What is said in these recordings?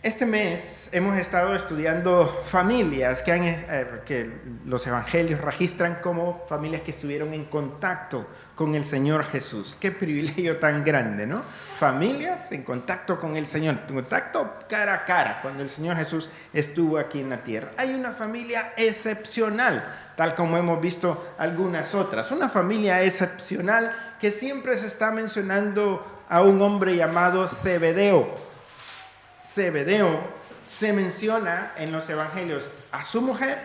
Este mes hemos estado estudiando familias que los evangelios registran como familias que estuvieron en contacto con el Señor Jesús. Qué privilegio tan grande, ¿no? Familias en contacto con el Señor, en contacto cara a cara cuando el Señor Jesús estuvo aquí en la tierra. Hay una familia excepcional, tal como hemos visto algunas otras. Una familia excepcional que siempre se está mencionando a un hombre llamado Zebedeo. Zebedeo se menciona en los evangelios a su mujer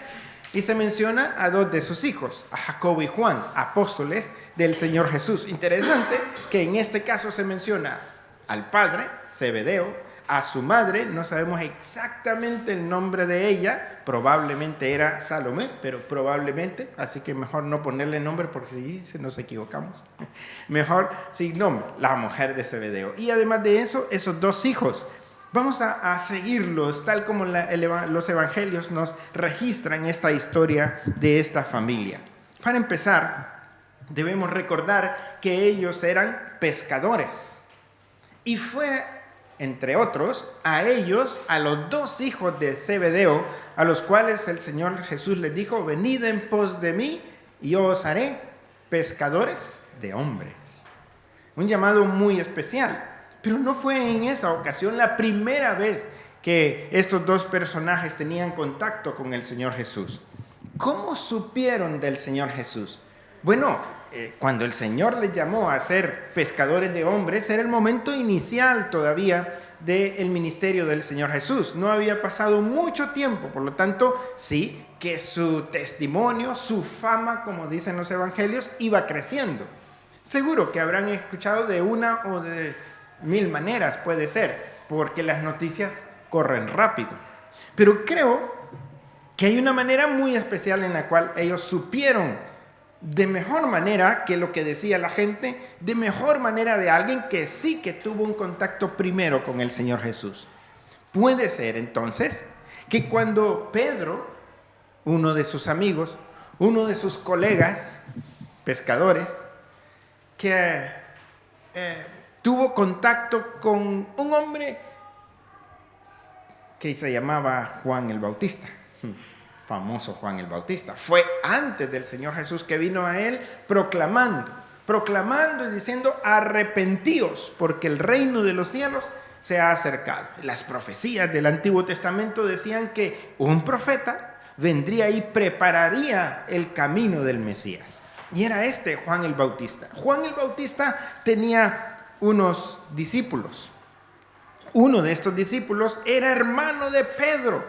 y se menciona a dos de sus hijos, a Jacobo y Juan, apóstoles del Señor Jesús. Interesante que en este caso se menciona al padre, Zebedeo, a su madre, no sabemos exactamente el nombre de ella, probablemente era Salomé, pero probablemente, así que mejor no ponerle nombre porque si nos equivocamos, mejor sin nombre, la mujer de Zebedeo. Y además de eso, esos dos hijos. Vamos a seguirlos tal como los evangelios nos registran esta historia de esta familia. Para empezar, debemos recordar que ellos eran pescadores. Y fue, entre otros, a ellos, a los dos hijos de Zebedeo, a los cuales el Señor Jesús les dijo: venid en pos de mí y yo os haré pescadores de hombres. Un llamado muy especial. Pero no fue en esa ocasión la primera vez que estos dos personajes tenían contacto con el Señor Jesús. ¿Cómo supieron del Señor Jesús? Bueno, cuando el Señor les llamó a ser pescadores de hombres, era el momento inicial todavía del ministerio del Señor Jesús. No había pasado mucho tiempo, por lo tanto, sí que su testimonio, su fama, como dicen los evangelios, iba creciendo. Seguro que habrán escuchado de una o de 1000 maneras, puede ser, porque las noticias corren rápido. Pero creo que hay una manera muy especial en la cual ellos supieron de mejor manera que lo que decía la gente, de mejor manera de alguien que sí que tuvo un contacto primero con el Señor Jesús. Puede ser entonces que cuando Pedro, uno de sus amigos, uno de sus colegas pescadores, que tuvo contacto con un hombre que se llamaba Juan el Bautista, famoso Juan el Bautista. Fue antes del Señor Jesús que vino a él proclamando y diciendo: arrepentíos, porque el reino de los cielos se ha acercado. Las profecías del Antiguo Testamento decían que un profeta vendría y prepararía el camino del Mesías. Y era este Juan el Bautista. Juan el Bautista tenía unos discípulos. Uno de estos discípulos era hermano de Pedro,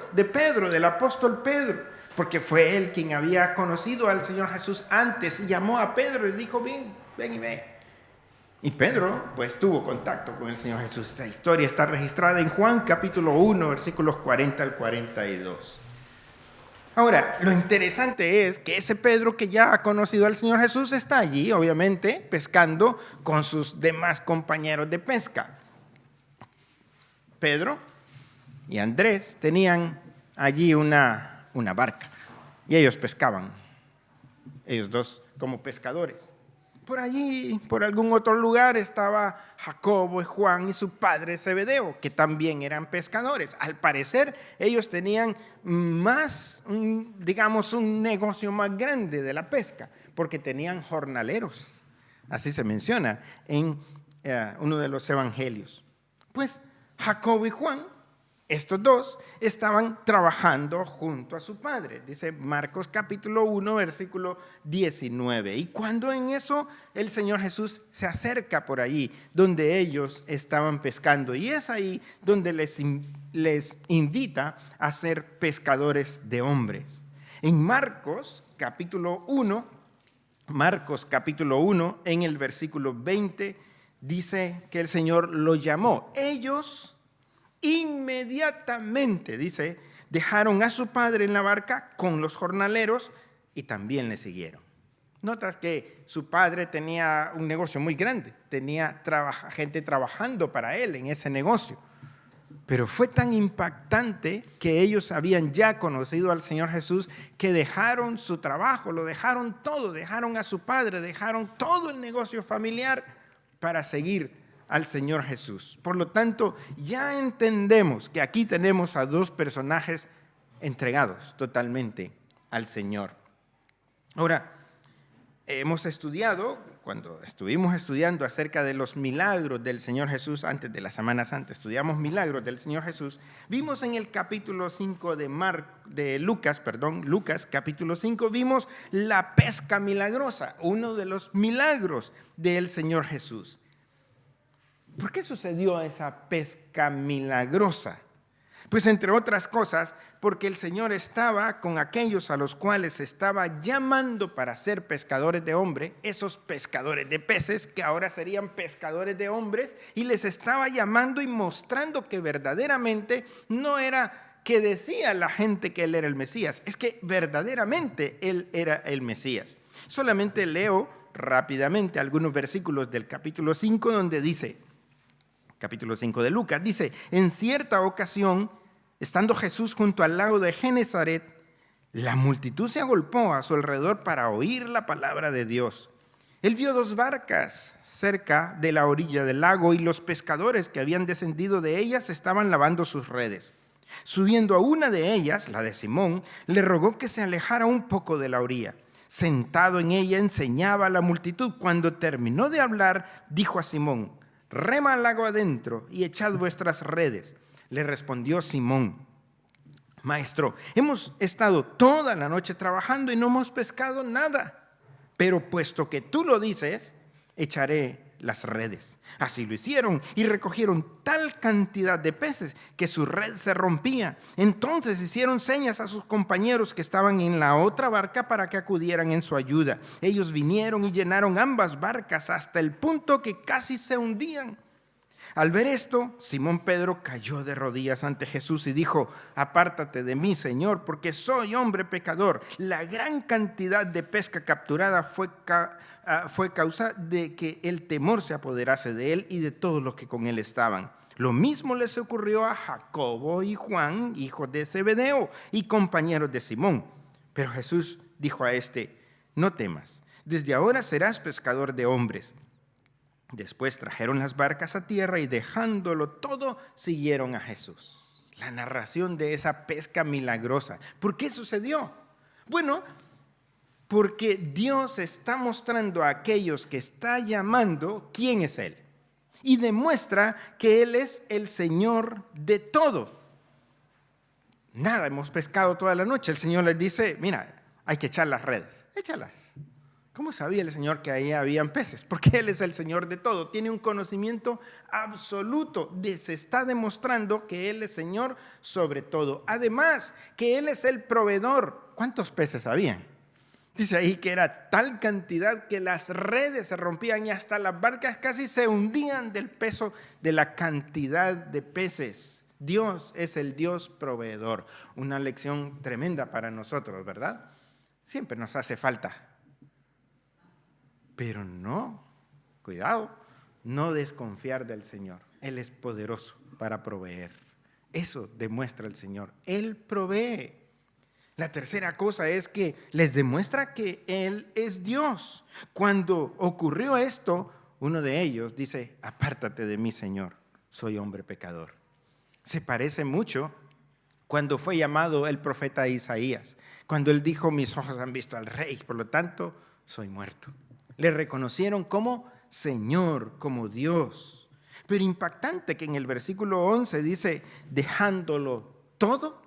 del apóstol Pedro, porque fue él quien había conocido al Señor Jesús antes y llamó a Pedro y dijo: ven y ve. Y Pedro pues tuvo contacto con el Señor Jesús. Esta historia está registrada en Juan capítulo 1, versículos 40 al 42. Ahora, lo interesante es que ese Pedro que ya ha conocido al Señor Jesús está allí, obviamente, pescando con sus demás compañeros de pesca. Pedro y Andrés tenían allí una barca y ellos pescaban, ellos dos como pescadores. Por allí, por algún otro lugar, estaba Jacobo y Juan y su padre Zebedeo, que también eran pescadores. Al parecer, ellos tenían un negocio más grande de la pesca, porque tenían jornaleros. Así se menciona en uno de los evangelios. Pues Jacobo y Juan, estos dos, estaban trabajando junto a su padre. Dice Marcos capítulo 1, versículo 19. Y cuando en eso el Señor Jesús se acerca por allí, donde ellos estaban pescando. Y es ahí donde les invita a ser pescadores de hombres. En Marcos capítulo 1, en el versículo 20, dice que el Señor los llamó. Ellos inmediatamente, dice, dejaron a su padre en la barca con los jornaleros y también le siguieron. Notas que su padre tenía un negocio muy grande, tenía gente trabajando para él en ese negocio. Pero fue tan impactante que ellos habían ya conocido al Señor Jesús que dejaron su trabajo, lo dejaron todo, dejaron a su padre, dejaron todo el negocio familiar para seguir al Señor Jesús. Por lo tanto, ya entendemos que aquí tenemos a dos personajes entregados totalmente al Señor. Ahora, hemos estudiado, cuando estuvimos estudiando acerca de los milagros del Señor Jesús, antes de la Semana Santa, estudiamos milagros del Señor Jesús, vimos en el capítulo 5 de Lucas, capítulo 5, vimos la pesca milagrosa, uno de los milagros del Señor Jesús. ¿Por qué sucedió esa pesca milagrosa? Pues entre otras cosas, porque el Señor estaba con aquellos a los cuales estaba llamando para ser pescadores de hombres, esos pescadores de peces que ahora serían pescadores de hombres, y les estaba llamando y mostrando que verdaderamente no era que decía la gente que Él era el Mesías, es que verdaderamente Él era el Mesías. Solamente leo rápidamente algunos versículos del capítulo 5 donde dice, capítulo 5 de Lucas, dice: en cierta ocasión, estando Jesús junto al lago de Genesaret, la multitud se agolpó a su alrededor para oír la palabra de Dios. Él vio dos barcas cerca de la orilla del lago y los pescadores que habían descendido de ellas estaban lavando sus redes. Subiendo a una de ellas, la de Simón, le rogó que se alejara un poco de la orilla. Sentado en ella enseñaba a la multitud. Cuando terminó de hablar, dijo a Simón: rema al lago adentro y echad vuestras redes. Le respondió Simón: Maestro, hemos estado toda la noche trabajando y no hemos pescado nada. Pero puesto que tú lo dices, echaré las redes. Así lo hicieron y recogieron tal cantidad de peces que su red se rompía. Entonces hicieron señas a sus compañeros que estaban en la otra barca para que acudieran en su ayuda. Ellos vinieron y llenaron ambas barcas hasta el punto que casi se hundían. Al ver esto, Simón Pedro cayó de rodillas ante Jesús y dijo: apártate de mí, Señor, porque soy hombre pecador. La gran cantidad de pesca capturada fue causa de que el temor se apoderase de él y de todos los que con él estaban. Lo mismo les ocurrió a Jacobo y Juan, hijos de Zebedeo y compañeros de Simón. Pero Jesús dijo a este: no temas, desde ahora serás pescador de hombres. Después trajeron las barcas a tierra y dejándolo todo, siguieron a Jesús. La narración de esa pesca milagrosa. ¿Por qué sucedió? Bueno, porque Dios está mostrando a aquellos que está llamando quién es Él. Y demuestra que Él es el Señor de todo. Nada, hemos pescado toda la noche. El Señor les dice: mira, hay que echar las redes. Échalas. ¿Cómo sabía el Señor que ahí habían peces? Porque Él es el Señor de todo. Tiene un conocimiento absoluto. Se está demostrando que Él es Señor sobre todo. Además, que Él es el proveedor. ¿Cuántos peces habían? Dice ahí que era tal cantidad que las redes se rompían y hasta las barcas casi se hundían del peso de la cantidad de peces. Dios es el Dios proveedor. Una lección tremenda para nosotros, ¿verdad? Siempre nos hace falta. Pero no, cuidado, no desconfiar del Señor. Él es poderoso para proveer. Eso demuestra el Señor. Él provee. La tercera cosa es que les demuestra que Él es Dios. Cuando ocurrió esto, uno de ellos dice: apártate de mí, Señor, soy hombre pecador. Se parece mucho cuando fue llamado el profeta Isaías, cuando él dijo: mis ojos han visto al Rey, por lo tanto, soy muerto. Le reconocieron como Señor, como Dios. Pero impactante que en el versículo 11 dice: dejándolo todo,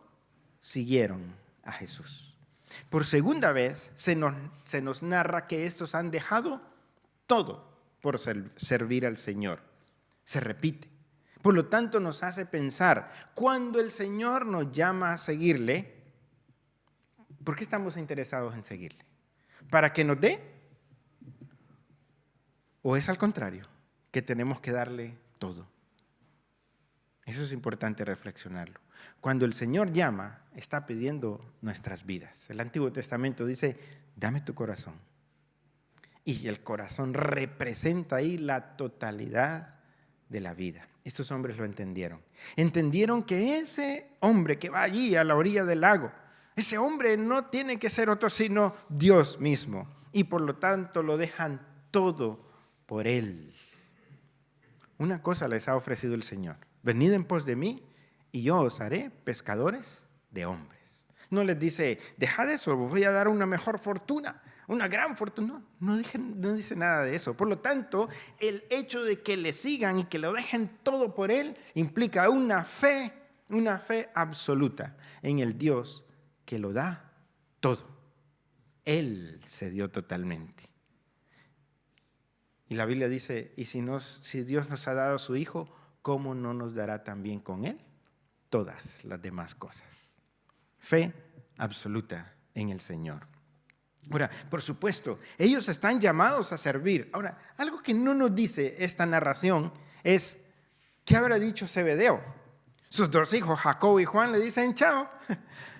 siguieron a Jesús. Por segunda vez se nos narra que estos han dejado todo por servir al Señor. Se repite. Por lo tanto, nos hace pensar, cuando el Señor nos llama a seguirle, ¿por qué estamos interesados en seguirle? ¿Para que nos dé? ¿O es al contrario, que tenemos que darle todo? Eso es importante reflexionarlo. Cuando el Señor llama, está pidiendo nuestras vidas. El Antiguo Testamento dice: dame tu corazón. Y el corazón representa ahí la totalidad de la vida. Estos hombres lo entendieron. Entendieron que ese hombre que va allí a la orilla del lago, ese hombre no tiene que ser otro sino Dios mismo. Y por lo tanto lo dejan todo por Él. una cosa les ha ofrecido el Señor: venid en pos de mí y yo os haré pescadores de hombres. No les dice, dejad eso, os voy a dar una mejor fortuna, una gran fortuna. No dice nada de eso. Por lo tanto, el hecho de que le sigan y que lo dejen todo por Él implica una fe absoluta en el Dios que lo da todo. Él se dio totalmente. Y la Biblia dice, y si Dios nos ha dado a su Hijo, ¿cómo no nos dará también con Él todas las demás cosas? Fe absoluta en el Señor. Ahora, por supuesto, ellos están llamados a servir. Ahora, algo que no nos dice esta narración es, ¿qué habrá dicho Zebedeo? Sus dos hijos, Jacobo y Juan, le dicen, chao,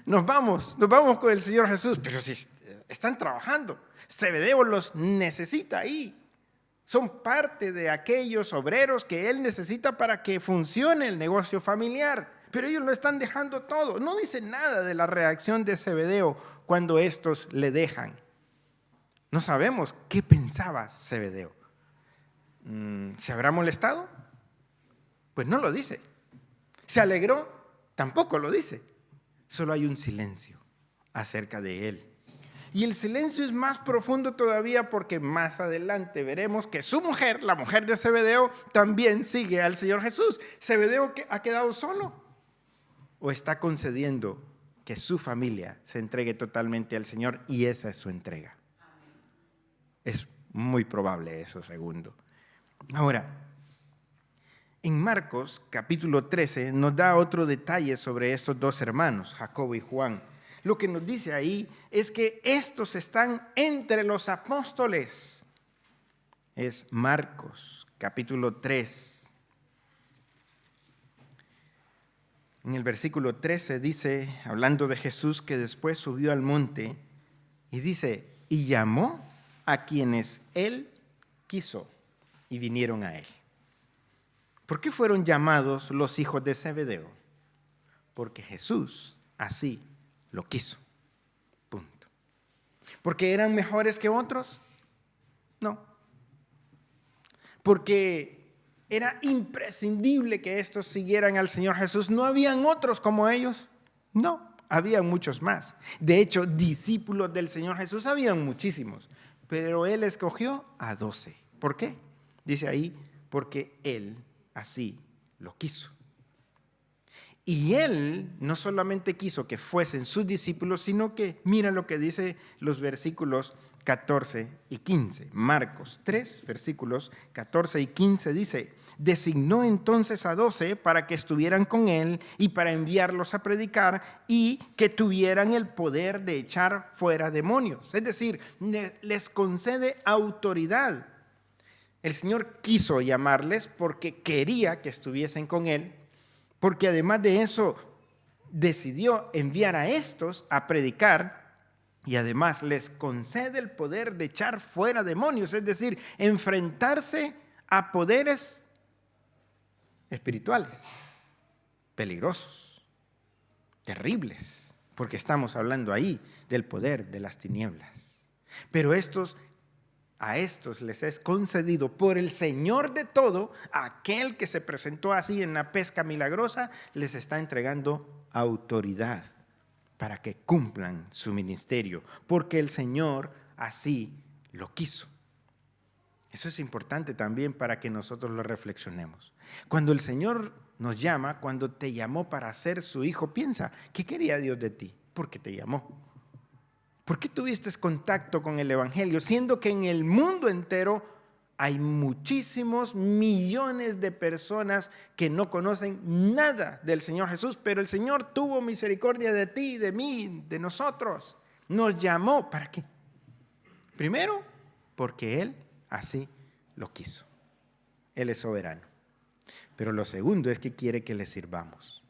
nos vamos con el Señor Jesús. Pero si están trabajando, Zebedeo los necesita ahí. Son parte de aquellos obreros que él necesita para que funcione el negocio familiar. Pero ellos lo están dejando todo. No dice nada de la reacción de Zebedeo cuando estos le dejan. No sabemos qué pensaba Zebedeo. ¿Se habrá molestado? Pues no lo dice. ¿Se alegró? Tampoco lo dice. Solo hay un silencio acerca de él. Y el silencio es más profundo todavía porque más adelante veremos que su mujer, la mujer de Zebedeo, también sigue al Señor Jesús. ¿Zebedeo ha quedado solo? ¿O está concediendo que su familia se entregue totalmente al Señor y esa es su entrega? Es muy probable eso, segundo. Ahora, en Marcos capítulo 13 nos da otro detalle sobre estos dos hermanos, Jacobo y Juan. Lo que nos dice ahí es que estos están entre los apóstoles. Es Marcos capítulo 3. En el versículo 13 dice, hablando de Jesús, que después subió al monte y dice, y llamó a quienes él quiso y vinieron a él. ¿Por qué fueron llamados los hijos de Zebedeo? Porque Jesús así lo quiso. Punto. ¿Porque eran mejores que otros? No. Porque era imprescindible que estos siguieran al Señor Jesús. ¿No habían otros como ellos? No, había muchos más. De hecho, discípulos del Señor Jesús habían muchísimos. Pero Él escogió a 12. ¿Por qué? Dice ahí, porque Él así lo quiso. Y Él no solamente quiso que fuesen sus discípulos, sino que mira lo que dice los versículos 14 y 15. Marcos 3, versículos 14 y 15 dice, designó entonces a 12 para que estuvieran con Él y para enviarlos a predicar y que tuvieran el poder de echar fuera demonios. Es decir, les concede autoridad. El Señor quiso llamarles porque quería que estuviesen con Él, porque además de eso decidió enviar a estos a predicar y además les concede el poder de echar fuera demonios, es decir, enfrentarse a poderes espirituales, peligrosos, terribles, porque estamos hablando ahí del poder de las tinieblas. Pero a estos les es concedido por el Señor de todo, aquel que se presentó así en la pesca milagrosa, les está entregando autoridad para que cumplan su ministerio, porque el Señor así lo quiso. Eso es importante también para que nosotros lo reflexionemos. Cuando el Señor nos llama, cuando te llamó para ser su hijo, piensa, ¿qué quería Dios de ti? ¿Por qué te llamó? ¿Por qué tuviste contacto con el Evangelio? Siendo que en el mundo entero hay muchísimos millones de personas que no conocen nada del Señor Jesús, pero el Señor tuvo misericordia de ti, de mí, de nosotros. Nos llamó, ¿para qué? Primero, porque Él así lo quiso. Él es soberano. Pero lo segundo es que quiere que le sirvamos.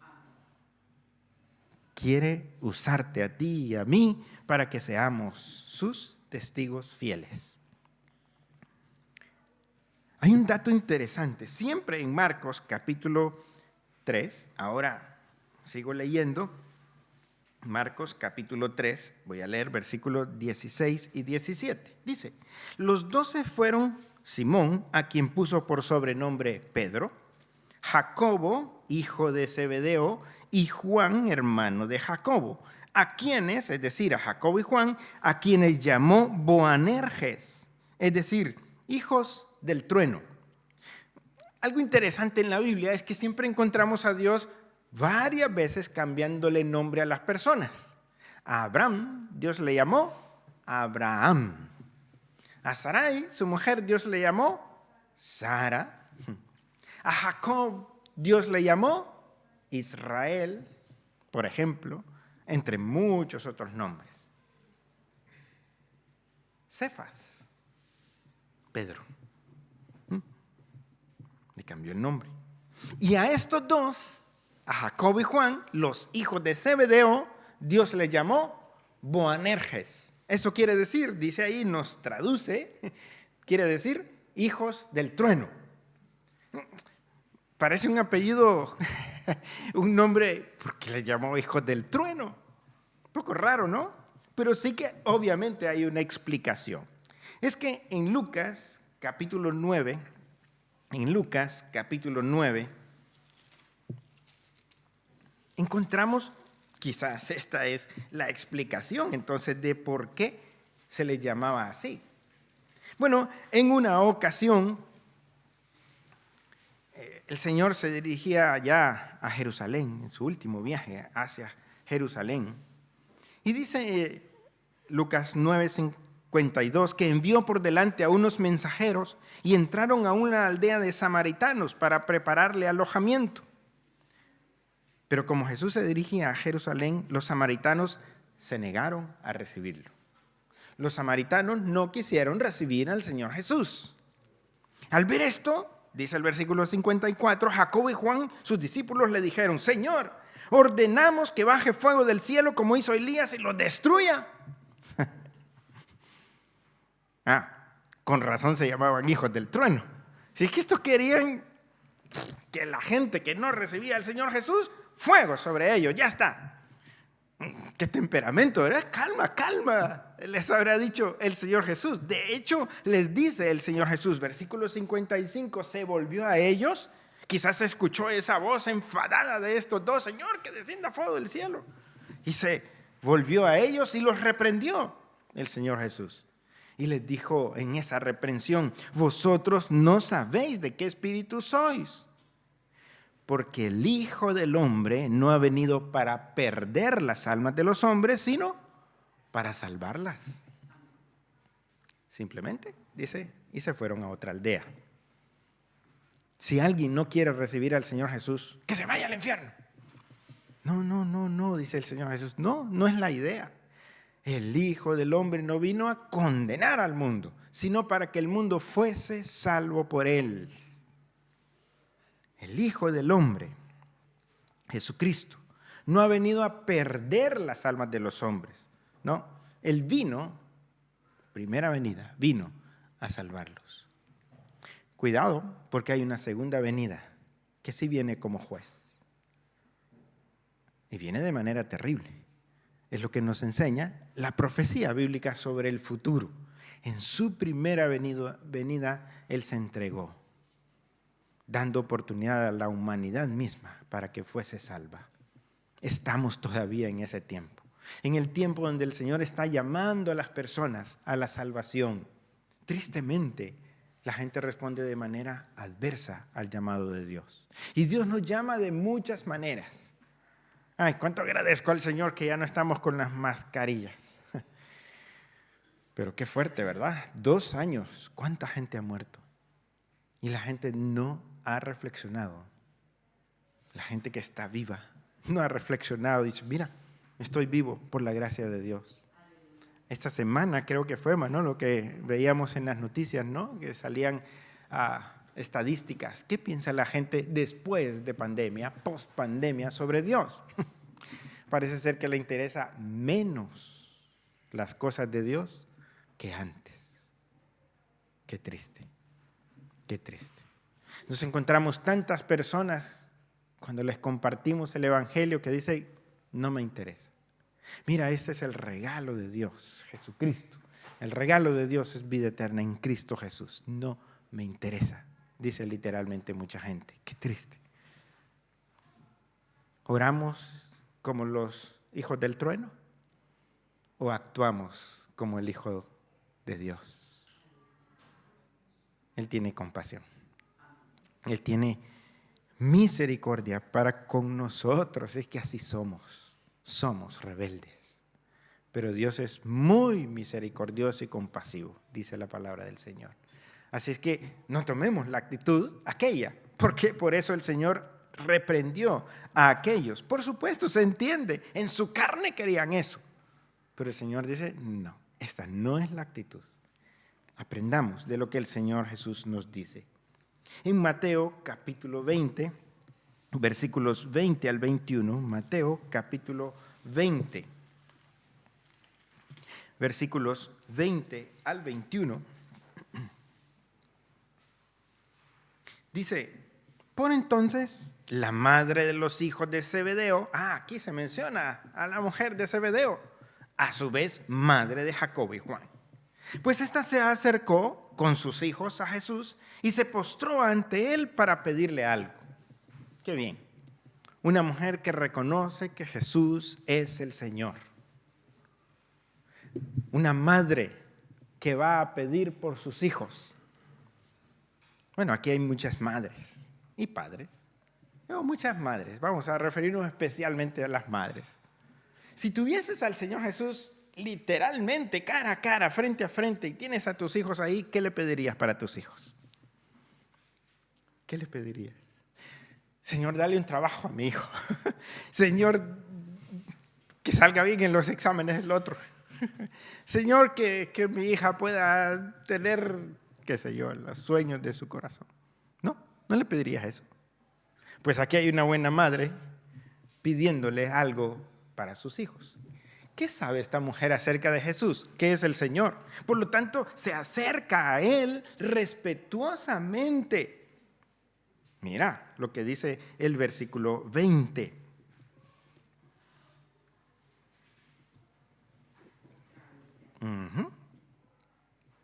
Quiere usarte a ti y a mí para que seamos sus testigos fieles. Hay un dato interesante, siempre en Marcos capítulo 3, ahora sigo leyendo, Marcos capítulo 3, voy a leer versículos 16 y 17. Dice, los 12 fueron Simón, a quien puso por sobrenombre Pedro, Jacobo, hijo de Zebedeo, y Juan, hermano de Jacobo, a quienes, es decir, a Jacobo y Juan, a quienes llamó Boanerges, es decir, hijos del trueno. Algo interesante en la Biblia es que siempre encontramos a Dios varias veces cambiándole nombre a las personas. A Abraham, Dios le llamó Abraham. A Sarai, su mujer, Dios le llamó Sara. A Jacob, Dios le llamó Israel, por ejemplo, entre muchos otros nombres. Cefas, Pedro. Le cambió el nombre. Y a estos dos, a Jacobo y Juan, los hijos de Zebedeo, Dios les llamó Boanerges. Eso quiere decir, dice ahí, nos traduce, quiere decir hijos del trueno. Parece un apellido, un nombre, porque le llamó hijos del trueno. Un poco raro, ¿no? Pero sí que obviamente hay una explicación. Es que en Lucas capítulo 9, encontramos, quizás esta es la explicación entonces de por qué se le llamaba así. Bueno, en una ocasión, el Señor se dirigía allá a Jerusalén, en su último viaje hacia Jerusalén. Y dice Lucas 9:52 que envió por delante a unos mensajeros y entraron a una aldea de samaritanos para prepararle alojamiento. Pero como Jesús se dirigía a Jerusalén, los samaritanos se negaron a recibirlo. Los samaritanos no quisieron recibir al Señor Jesús. Al ver esto, dice el versículo 54, Jacobo y Juan, sus discípulos, le dijeron: Señor, ordenamos que baje fuego del cielo como hizo Elías y los destruya. Con razón se llamaban hijos del trueno. Si es que estos querían que la gente que no recibía al Señor Jesús, fuego sobre ellos, ya está. Qué temperamento, ¿verdad? Calma, calma, les habrá dicho el Señor Jesús. De hecho, les dice el Señor Jesús, versículo 55, se volvió a ellos. Quizás se escuchó esa voz enfadada de estos dos: Señor, que descienda fuego del cielo. Y se volvió a ellos y los reprendió el Señor Jesús. Y les dijo en esa reprensión: vosotros no sabéis de qué espíritu sois, porque el Hijo del Hombre no ha venido para perder las almas de los hombres, sino para salvarlas. Simplemente, dice, y se fueron a otra aldea. Si alguien no quiere recibir al Señor Jesús, que se vaya al infierno. No, dice el Señor Jesús. No es la idea. El Hijo del Hombre no vino a condenar al mundo, sino para que el mundo fuese salvo por él. El Hijo del Hombre, Jesucristo, no ha venido a perder las almas de los hombres. No, Él vino, primera venida, vino a salvarlos. Cuidado, porque hay una segunda venida que sí viene como juez. Y viene de manera terrible. Es lo que nos enseña la profecía bíblica sobre el futuro. En su primera venida, Él se entregó, dando oportunidad a la humanidad misma para que fuese salva. Estamos todavía en ese tiempo, en el tiempo donde el Señor está llamando a las personas a la salvación. Tristemente, la gente responde de manera adversa al llamado de Dios. Y Dios nos llama de muchas maneras. Ay, cuánto agradezco al Señor que ya no estamos con las mascarillas. Pero qué fuerte, ¿verdad? 2 años, ¿cuánta gente ha muerto? Y la gente no ha reflexionado. La gente que está viva no ha reflexionado. Dice: mira, estoy vivo por la gracia de Dios. Esta semana creo que fue, ¿no?, lo que veíamos en las noticias, ¿no?, que salían estadísticas. ¿Qué piensa la gente después de pandemia, post pandemia, sobre Dios? Parece ser que le interesa menos las cosas de Dios que antes. Qué triste, qué triste. Nos encontramos tantas personas cuando les compartimos el Evangelio que dicen: no me interesa. Mira, este es el regalo de Dios, Jesucristo. El regalo de Dios es vida eterna en Cristo Jesús. No me interesa, dice literalmente mucha gente. Qué triste. ¿Oramos como los hijos del trueno o actuamos como el Hijo de Dios? Él tiene compasión. Él tiene misericordia para con nosotros. Es que así somos rebeldes. Pero Dios es muy misericordioso y compasivo, dice la palabra del Señor. Así es que no tomemos la actitud aquella, porque por eso el Señor reprendió a aquellos. Por supuesto, se entiende, en su carne querían eso. Pero el Señor dice, no, esta no es la actitud. Aprendamos de lo que el Señor Jesús nos dice. En Mateo capítulo 20, versículos 20 al 21, Mateo capítulo 20, versículos 20 al 21, dice, por entonces la madre de los hijos de Zebedeo, aquí se menciona a la mujer de Zebedeo, a su vez madre de Jacobo y Juan. Pues ésta se acercó con sus hijos a Jesús y se postró ante él para pedirle algo. Qué bien. Una mujer que reconoce que Jesús es el Señor. Una madre que va a pedir por sus hijos. Bueno, aquí hay muchas madres y padres. Muchas madres. Vamos a referirnos especialmente a las madres. Si tuvieses al Señor Jesús literalmente, cara a cara, frente a frente, y tienes a tus hijos ahí, ¿qué le pedirías para tus hijos? ¿Qué le pedirías? Señor, dale un trabajo a mi hijo. Señor, que salga bien en los exámenes el otro. Señor, que mi hija pueda tener, qué sé yo, los sueños de su corazón. No le pedirías eso. Pues aquí hay una buena madre pidiéndole algo para sus hijos. ¿Qué sabe esta mujer acerca de Jesús? Que es el Señor. Por lo tanto, se acerca a Él respetuosamente. Mira lo que dice el versículo 20.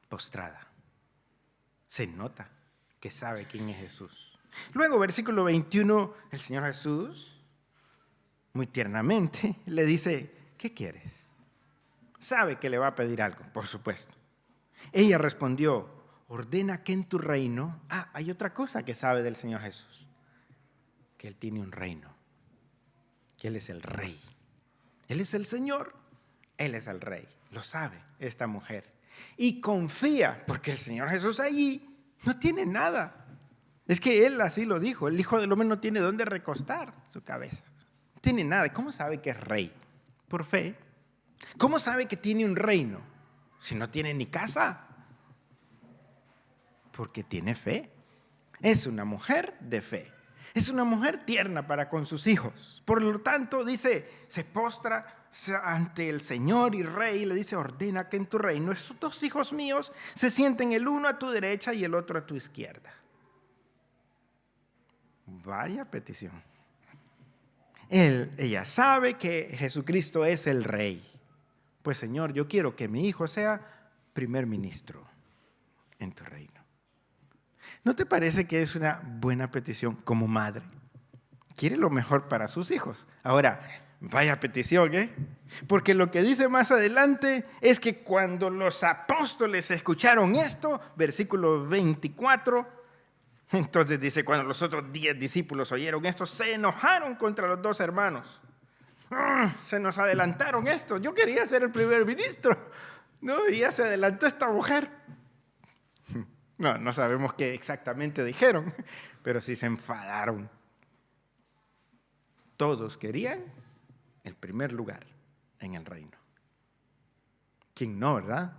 Postrada. Se nota que sabe quién es Jesús. Luego, versículo 21, el Señor Jesús, muy tiernamente, le dice, ¿qué quieres? Sabe que le va a pedir algo, por supuesto. Ella respondió, ordena que en tu reino... hay otra cosa que sabe del Señor Jesús, que Él tiene un reino, que Él es el Rey. Él es el Señor, Él es el Rey. Lo sabe esta mujer. Y confía, porque el Señor Jesús allí no tiene nada. Es que Él así lo dijo, el Hijo del Hombre no tiene dónde recostar su cabeza. No tiene nada. ¿Cómo sabe que es Rey? Por fe. ¿Cómo sabe que tiene un reino si no tiene ni casa? Porque tiene fe. Es una mujer de fe. Es una mujer tierna para con sus hijos. Por lo tanto, dice, se postra ante el Señor y Rey y le dice, ordena que en tu reino estos dos hijos míos se sienten el uno a tu derecha y el otro a tu izquierda. Vaya petición. Ella sabe que Jesucristo es el Rey. Pues Señor, yo quiero que mi hijo sea primer ministro en tu reino. ¿No te parece que es una buena petición como madre? Quiere lo mejor para sus hijos. Ahora, vaya petición, ¿eh? Porque lo que dice más adelante es que cuando los apóstoles escucharon esto, versículo 24, entonces dice, cuando los otros 10 discípulos oyeron esto, se enojaron contra los dos hermanos. Se nos adelantaron esto. Yo quería ser el primer ministro, ¿no? Y ya se adelantó esta mujer. No sabemos qué exactamente dijeron, pero sí se enfadaron. Todos querían el primer lugar en el reino. ¿Quién no, verdad?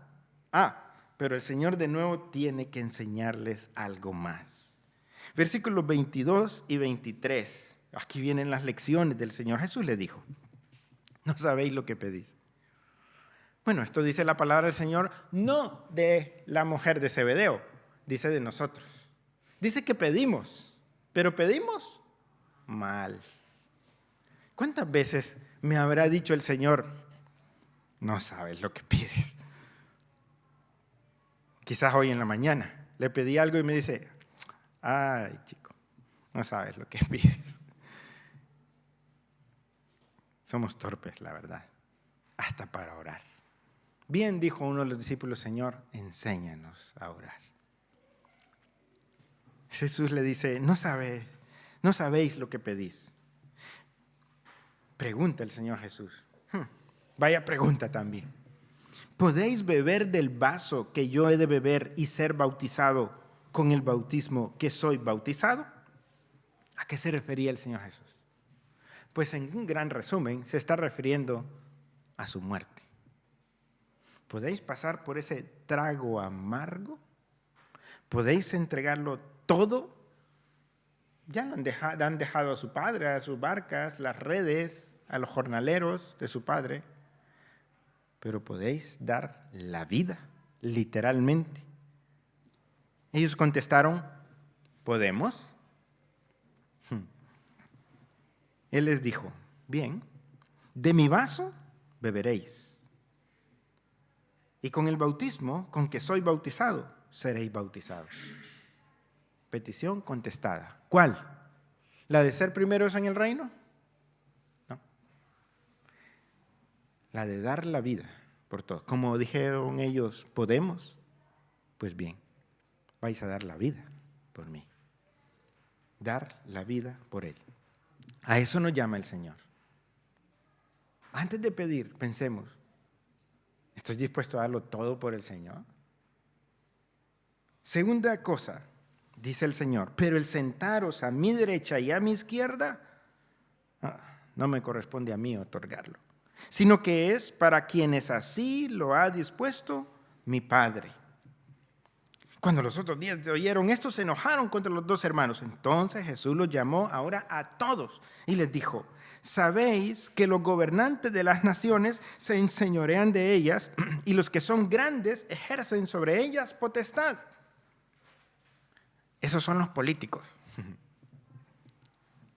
Pero el Señor de nuevo tiene que enseñarles algo más. Versículos 22 y 23. Aquí vienen las lecciones del Señor. Jesús le dijo, no sabéis lo que pedís. Bueno, esto dice la palabra del Señor, no de la mujer de Zebedeo, dice de nosotros. Dice que pedimos, pero pedimos mal. ¿Cuántas veces me habrá dicho el Señor, no sabes lo que pides? Quizás hoy en la mañana Le pedí algo y me dice, ay, chico, no sabes lo que pides. Somos torpes, la verdad, hasta para orar. Bien, dijo uno de los discípulos, Señor, enséñanos a orar. Jesús le dice, no sabéis lo que pedís. Pregunta el Señor Jesús. Vaya pregunta también. ¿Podéis beber del vaso que yo he de beber y ser bautizado con el bautismo que soy bautizado? ¿A qué se refería el Señor Jesús? Pues en un gran resumen se está refiriendo a su muerte. ¿Podéis pasar por ese trago amargo? ¿Podéis entregarlo todo? Ya han dejado a su padre, a sus barcas, las redes, a los jornaleros de su padre. Pero podéis dar la vida, literalmente. Ellos contestaron, ¿podemos? Él les dijo, bien, de mi vaso beberéis. Y con el bautismo con que soy bautizado, seréis bautizados. Petición contestada. ¿Cuál? ¿La de ser primeros en el reino? No. La de dar la vida por todos. Como dijeron ellos, ¿podemos? Pues bien, vais a dar la vida por mí. Dar la vida por Él. A eso nos llama el Señor. Antes de pedir, pensemos, ¿estoy dispuesto a darlo todo por el Señor? Segunda cosa, dice el Señor, pero el sentaros a mi derecha y a mi izquierda, no me corresponde a mí otorgarlo, sino que es para quienes así lo ha dispuesto mi Padre. Cuando los otros 10 oyeron esto, se enojaron contra los 2 hermanos. Entonces Jesús los llamó ahora a todos y les dijo, sabéis que los gobernantes de las naciones se enseñorean de ellas y los que son grandes ejercen sobre ellas potestad. Esos son los políticos,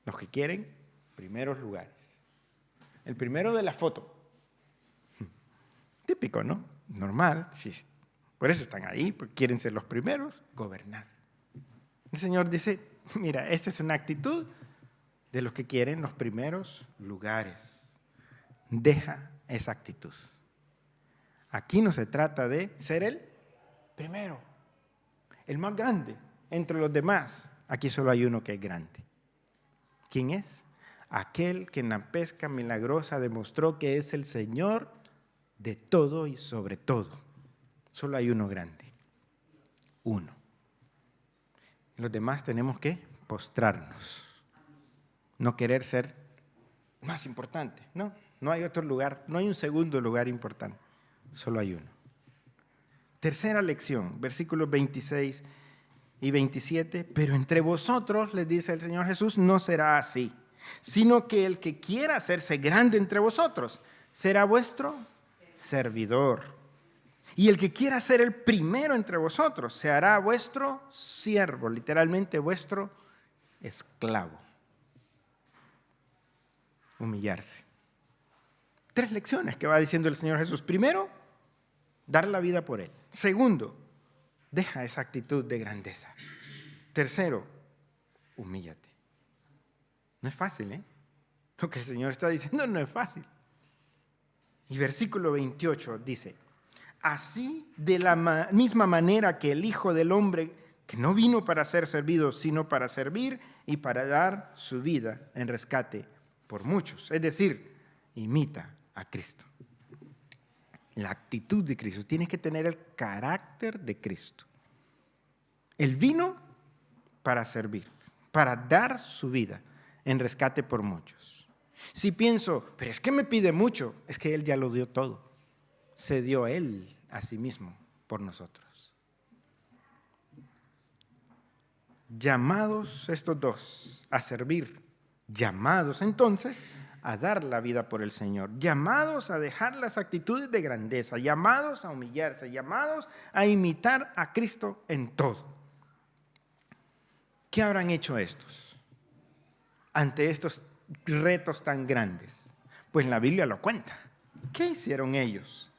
los que quieren primeros lugares. El primero de la foto. Típico, ¿no? Normal, sí. Por eso están ahí, porque quieren ser los primeros, gobernar. El Señor dice, mira, esta es una actitud de los que quieren los primeros lugares. Deja esa actitud. Aquí no se trata de ser el primero, el más grande entre los demás. Aquí solo hay uno que es grande. ¿Quién es? Aquel que en la pesca milagrosa demostró que es el Señor de todo y sobre todo. Solo hay uno grande. Uno. Los demás tenemos que postrarnos. No querer ser más importante. No hay otro lugar, no hay un segundo lugar importante. Solo hay uno. Tercera lección, versículos 26 y 27. Pero entre vosotros, les dice el Señor Jesús, no será así, sino que el que quiera hacerse grande entre vosotros será vuestro servidor. Y el que quiera ser el primero entre vosotros se hará vuestro siervo, literalmente vuestro esclavo. Humillarse. 3 lecciones que va diciendo el Señor Jesús. Primero, dar la vida por Él. Segundo, deja esa actitud de grandeza. Tercero, humíllate. No es fácil, ¿eh? Lo que el Señor está diciendo no es fácil. Y versículo 28 dice, así de la misma manera que el Hijo del Hombre, que no vino para ser servido, sino para servir y para dar su vida en rescate por muchos. Es decir, imita a Cristo. La actitud de Cristo. Tienes que tener el carácter de Cristo. Él vino para servir, para dar su vida en rescate por muchos. Si pienso, pero es que me pide mucho, es que Él ya lo dio todo. Se dio Él a sí mismo por nosotros. Llamados estos dos a servir, llamados entonces a dar la vida por el Señor, llamados a dejar las actitudes de grandeza, llamados a humillarse, llamados a imitar a Cristo en todo. ¿Qué habrán hecho estos ante estos retos tan grandes? Pues la Biblia lo cuenta. ¿Qué hicieron ellos?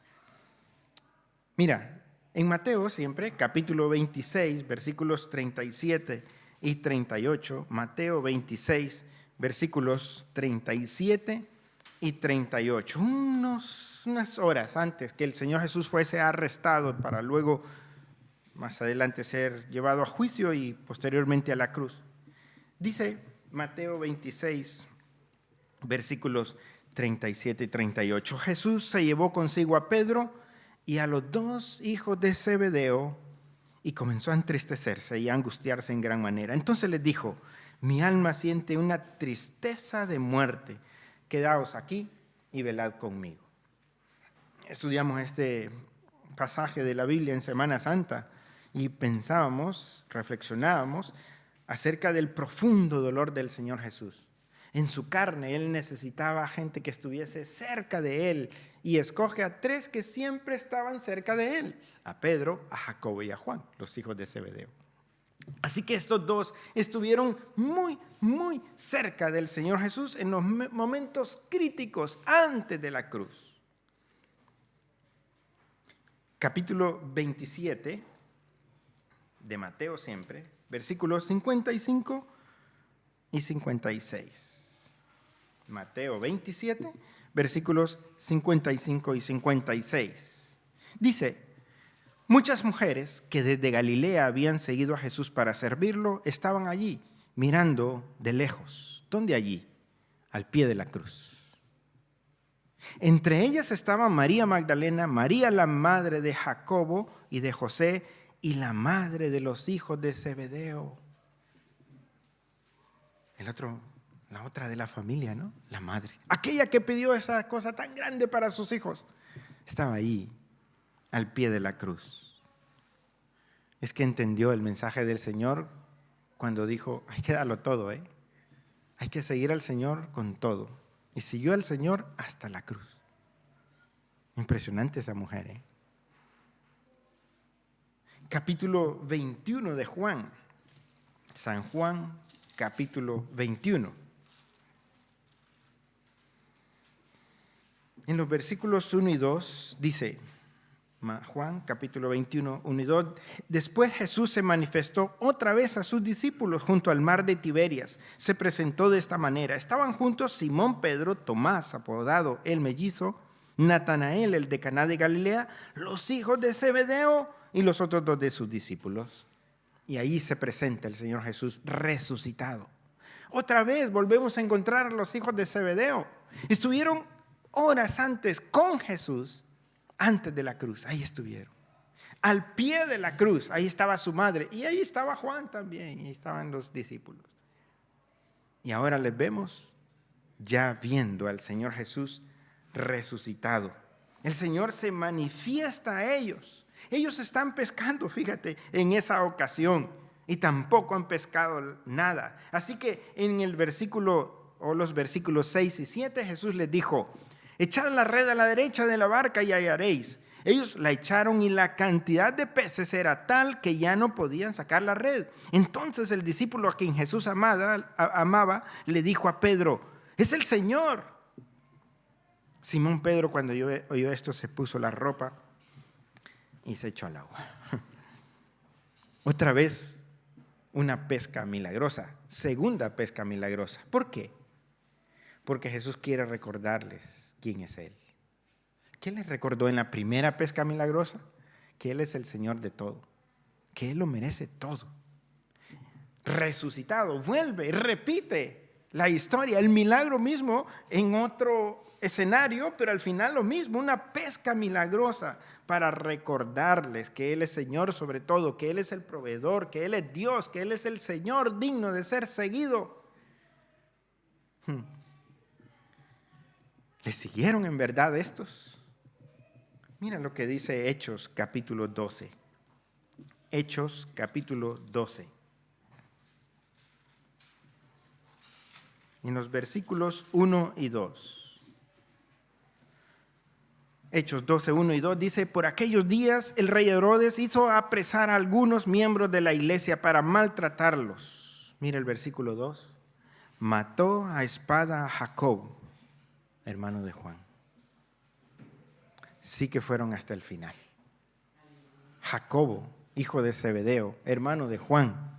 Mira, En Mateo siempre, capítulo 26, versículos 37 y 38. Mateo 26, versículos 37 y 38. Unas horas antes que el Señor Jesús fuese arrestado para luego, más adelante, ser llevado a juicio y posteriormente a la cruz. Dice Mateo 26, versículos 37 y 38. Jesús se llevó consigo a Pedro y a los dos hijos de Zebedeo y comenzó a entristecerse y a angustiarse en gran manera. Entonces les dijo: mi alma siente una tristeza de muerte. Quedaos aquí y velad conmigo. Estudiamos este pasaje de la Biblia en Semana Santa y pensábamos, reflexionábamos acerca del profundo dolor del Señor Jesús. En su carne Él necesitaba gente que estuviese cerca de Él y escoge a tres que siempre estaban cerca de Él: a Pedro, a Jacobo y a Juan, los hijos de Zebedeo. Así que estos dos estuvieron muy, muy cerca del Señor Jesús en los momentos críticos antes de la cruz. Capítulo 27 de Mateo siempre, versículos 55 y 56. Mateo 27, versículos 55 y 56. Dice: muchas mujeres que desde Galilea habían seguido a Jesús para servirlo estaban allí, mirando de lejos. ¿Dónde allí? Al pie de la cruz. Entre ellas estaban María Magdalena, María la madre de Jacobo y de José, y la madre de los hijos de Zebedeo. La otra de la familia, ¿no? La madre. Aquella que pidió esa cosa tan grande para sus hijos. Estaba ahí, al pie de la cruz. Es que entendió el mensaje del Señor cuando dijo: hay que darlo todo, ¿eh? Hay que seguir al Señor con todo. Y siguió al Señor hasta la cruz. Impresionante esa mujer, ¿eh? Capítulo 21 de Juan. San Juan, capítulo 21. En los versículos 1 y 2 dice, Juan capítulo 21, 1 y 2, después Jesús se manifestó otra vez a sus discípulos junto al mar de Tiberias. Se presentó de esta manera: estaban juntos Simón Pedro, Tomás, apodado el mellizo, Natanael, el de Caná de Galilea, los hijos de Zebedeo y los otros dos de sus discípulos. Y ahí se presenta el Señor Jesús resucitado. Otra vez volvemos a encontrar a los hijos de Zebedeo. Estuvieron horas antes con Jesús, antes de la cruz. Ahí estuvieron, al pie de la cruz. Ahí estaba su madre y ahí estaba Juan también, y ahí estaban los discípulos. Y ahora les vemos ya viendo al Señor Jesús resucitado. El Señor se manifiesta a ellos. Ellos están pescando, fíjate, en esa ocasión, y tampoco han pescado nada. Así que en el versículo, o los versículos 6 y 7, Jesús les dijo: echad la red a la derecha de la barca y hallaréis. Ellos la echaron y la cantidad de peces era tal que ya no podían sacar la red. Entonces el discípulo a quien Jesús amaba le dijo a Pedro: es el Señor. Simón Pedro, cuando oyó esto, se puso la ropa y se echó al agua. Otra vez una pesca milagrosa, segunda pesca milagrosa. ¿Por qué? Porque Jesús quiere recordarles quién es Él. ¿Qué les recordó en la primera pesca milagrosa? Que Él es el Señor de todo, que Él lo merece todo. Resucitado, vuelve, repite la historia, el milagro mismo en otro escenario, pero al final lo mismo, una pesca milagrosa para recordarles que Él es Señor sobre todo, que Él es el proveedor, que Él es Dios, que Él es el Señor digno de ser seguido. ¿Le siguieron en verdad estos? Mira lo que dice Hechos capítulo 12. Hechos capítulo 12. En los versículos 1 y 2. Hechos 12, 1 y 2 dice: por aquellos días el rey Herodes hizo apresar a algunos miembros de la iglesia para maltratarlos. Mira el versículo 2. Mató a espada a Jacob, hermano de Juan. Sí que fueron hasta el final. Jacobo, hijo de Zebedeo, hermano de Juan.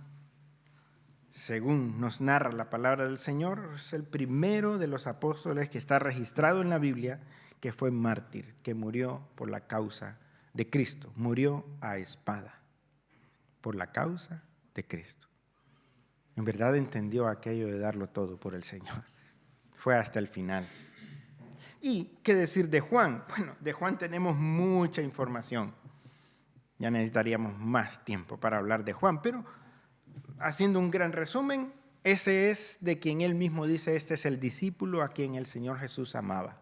Según nos narra la palabra del Señor, es el primero de los apóstoles que está registrado en la Biblia que fue mártir, que murió por la causa de Cristo. Murió a espada por la causa de Cristo. En verdad entendió aquello de darlo todo por el Señor. Fue hasta el final. ¿Y qué decir de Juan? Bueno, de Juan tenemos mucha información. Ya necesitaríamos más tiempo para hablar de Juan, pero haciendo un gran resumen, ese es de quien él mismo dice, este es el discípulo a quien el Señor Jesús amaba.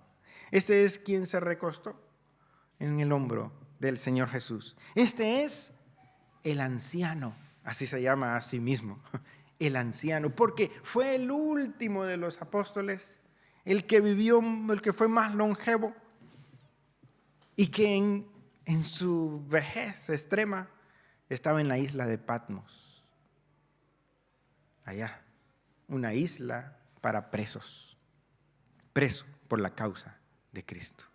Este es quien se recostó en el hombro del Señor Jesús. Este es el anciano, así se llama a sí mismo, el anciano, porque fue el último de los apóstoles, el que vivió, el que fue más longevo y que en su vejez extrema estaba en la isla de Patmos. Allá, una isla para presos, preso por la causa de Cristo.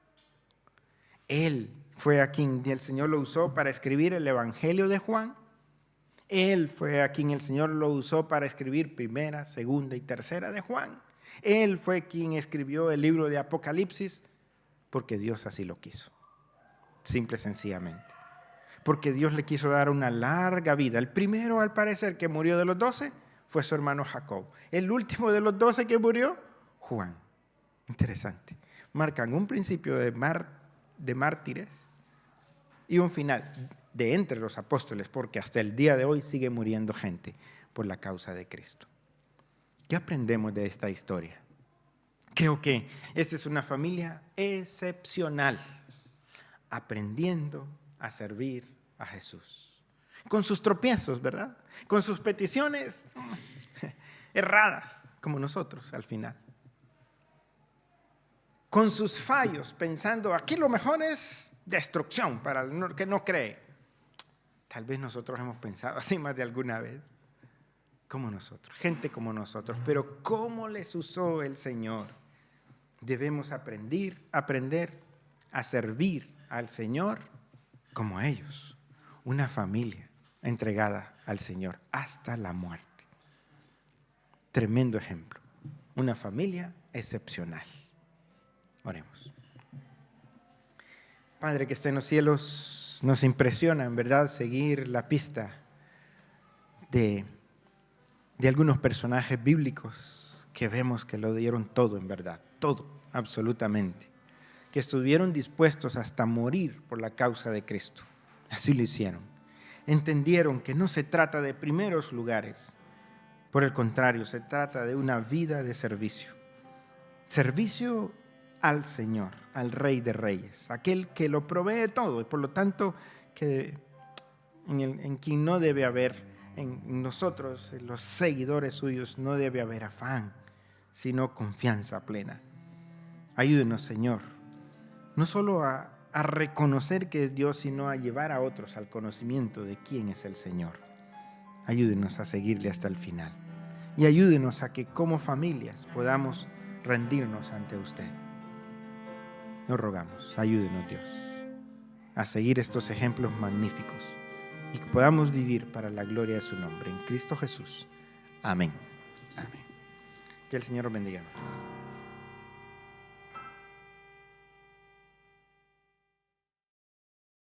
Él fue a quien el Señor lo usó para escribir el Evangelio de Juan. Él fue a quien el Señor lo usó para escribir primera, segunda y tercera de Juan. Él fue quien escribió el libro de Apocalipsis porque Dios así lo quiso. Simple y sencillamente. Porque Dios le quiso dar una larga vida. El primero, al parecer, que murió de los 12 fue su hermano Jacob. El último de los 12 que murió, Juan. Interesante. Marcan un principio de mártires y un final de entre los apóstoles, porque hasta el día de hoy sigue muriendo gente por la causa de Cristo. ¿Qué aprendemos de esta historia? Creo que esta es una familia excepcional, aprendiendo a servir a Jesús. Con sus tropiezos, ¿verdad? Con sus peticiones erradas, como nosotros al final. Con sus fallos, pensando, aquí lo mejor es destrucción para el que no cree. Tal vez nosotros hemos pensado así más de alguna vez. Como nosotros, gente como nosotros. Pero ¿cómo les usó el Señor? Debemos aprender a servir al Señor como ellos. Una familia entregada al Señor hasta la muerte. Tremendo ejemplo. Una familia excepcional. Oremos. Padre que está en los cielos, nos impresiona en verdad seguir la pista de algunos personajes bíblicos que vemos que lo dieron todo en verdad, todo, absolutamente, que estuvieron dispuestos hasta morir por la causa de Cristo. Así lo hicieron. Entendieron que no se trata de primeros lugares, por el contrario, se trata de una vida de servicio. Servicio al Señor, al Rey de Reyes, aquel que lo provee todo y por lo tanto que en quien no debe haber, en nosotros, en los seguidores suyos, no debe haber afán, sino confianza plena. Ayúdenos, Señor, no solo a reconocer que es Dios, sino a llevar a otros al conocimiento de quién es el Señor. Ayúdenos a seguirle hasta el final y ayúdenos a que como familias podamos rendirnos ante usted. Nos rogamos, ayúdenos Dios a seguir estos ejemplos magníficos y que podamos vivir para la gloria de su nombre. En Cristo Jesús. Amén. Amén. Que el Señor los bendiga.